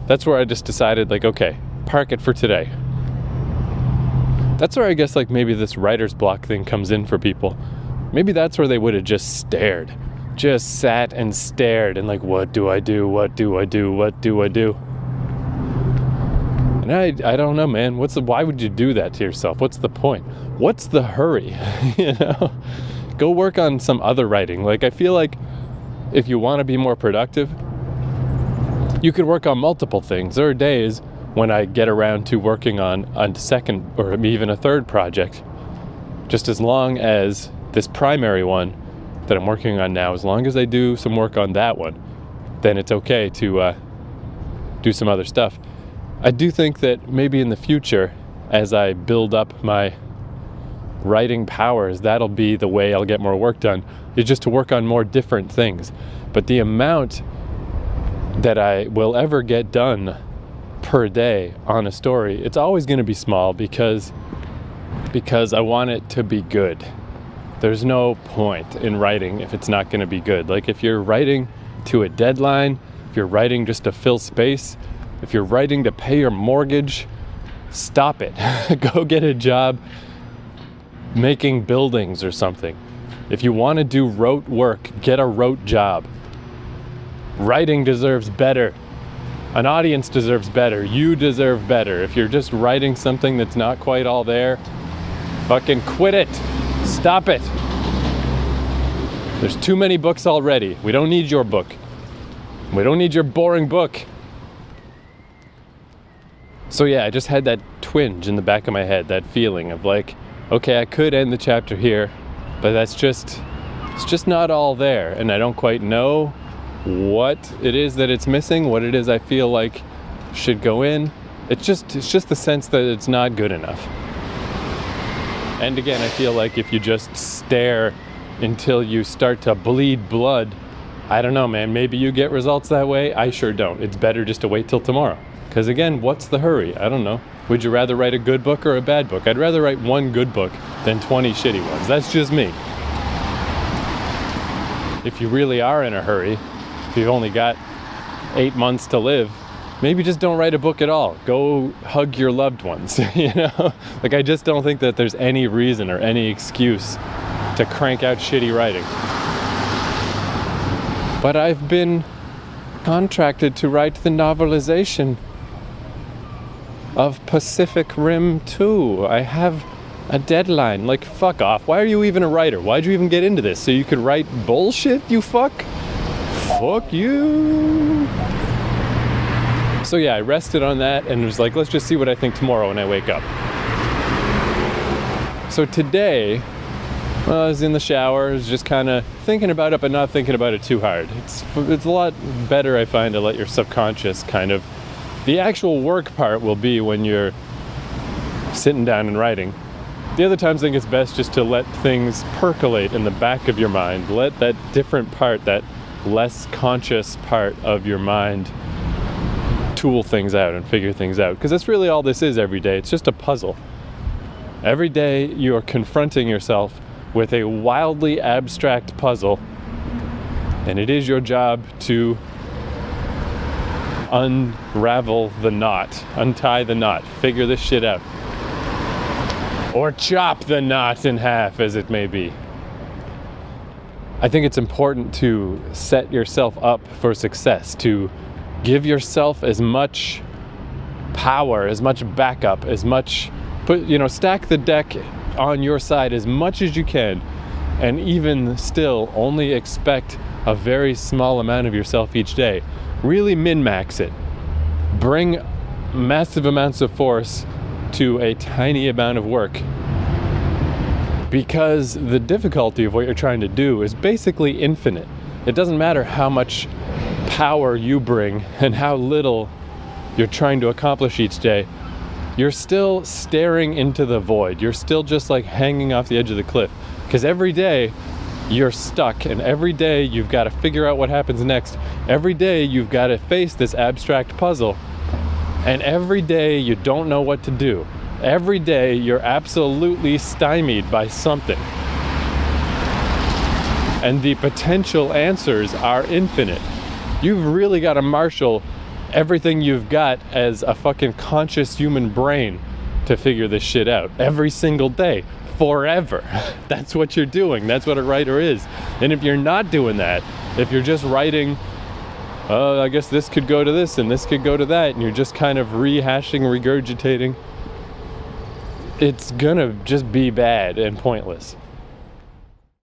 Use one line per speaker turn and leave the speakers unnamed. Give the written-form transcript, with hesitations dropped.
that's where I just decided, like, okay, park it for today. That's where I guess, like, maybe this writer's block thing comes in for people. Maybe that's where they would have just sat and stared and like, what do I do? What do I do? What do I do? And I don't know, man. Why would you do that to yourself? What's the point? What's the hurry? You know? Go work on some other writing. Like, I feel like if you want to be more productive, you could work on multiple things. There are days when I get around to working on a second or even a third project, just as long as this primary one that I'm working on now, as long as I do some work on that one, then it's okay to do some other stuff. I do think that maybe in the future, as I build up my writing powers, that'll be the way I'll get more work done, is just to work on more different things. But the amount that I will ever get done per day on a story, it's always going to be small because I want it to be good. There's no point in writing if it's not going to be good. Like, if you're writing to a deadline, if you're writing just to fill space, if you're writing to pay your mortgage, stop it. Go get a job making buildings or something. If you want to do rote work, get a rote job. Writing deserves better. An audience deserves better. You deserve better. If you're just writing something that's not quite all there, fucking quit it. Stop it. There's too many books already. We don't need your book. We don't need your boring book. So yeah, I just had that twinge in the back of my head, that feeling of like, okay, I could end the chapter here, but it's just not all there. And I don't quite know what it is that it's missing, what it is I feel like should go in. It's just the sense that it's not good enough. And again, I feel like if you just stare until you start to bleed blood, I don't know, man, maybe you get results that way. I sure don't. It's better just to wait till tomorrow. Because again, what's the hurry? I don't know. Would you rather write a good book or a bad book? I'd rather write one good book than 20 shitty ones. That's just me. If you really are in a hurry, if you've only got 8 months to live, maybe just don't write a book at all. Go hug your loved ones, you know? Like, I just don't think that there's any reason or any excuse to crank out shitty writing. But I've been contracted to write the novelization of Pacific Rim 2. I have a deadline. Like, fuck off. Why are you even a writer? Why'd you even get into this? So you could write bullshit, you fuck? Fuck you. So yeah, I rested on that and was like, let's just see what I think tomorrow when I wake up. So today, I was in the shower, I was just kind of thinking about it, but not thinking about it too hard. It's a lot better, I find, to let your subconscious kind of... The actual work part will be when you're sitting down and writing. The other times I think it's best just to let things percolate in the back of your mind. Let that different part, that less conscious part of your mind, tool things out and figure things out. Because that's really all this is every day. It's just a puzzle. Every day you are confronting yourself with a wildly abstract puzzle, and it is your job to unravel the knot, untie the knot, figure this shit out. Or chop the knot in half, as it may be. I think it's important to set yourself up for success, to give yourself as much power, as much backup, as much, stack the deck on your side as much as you can, and even still only expect a very small amount of yourself each day. Really min-max it. Bring massive amounts of force to a tiny amount of work, because the difficulty of what you're trying to do is basically infinite. It doesn't matter how much power you bring and how little you're trying to accomplish each day. You're still staring into the void. You're still just like hanging off the edge of the cliff, because every day you're stuck, and every day you've got to figure out what happens next. Every day you've got to face this abstract puzzle, and every day you don't know what to do. Every day you're absolutely stymied by something, and the potential answers are infinite. You've really got to marshal everything you've got as a fucking conscious human brain to figure this shit out every single day, forever. That's what you're doing. That's what a writer is. And if you're not doing that, if you're just writing, oh, I guess this could go to this and this could go to that, and you're just kind of rehashing, regurgitating, it's gonna just be bad and pointless.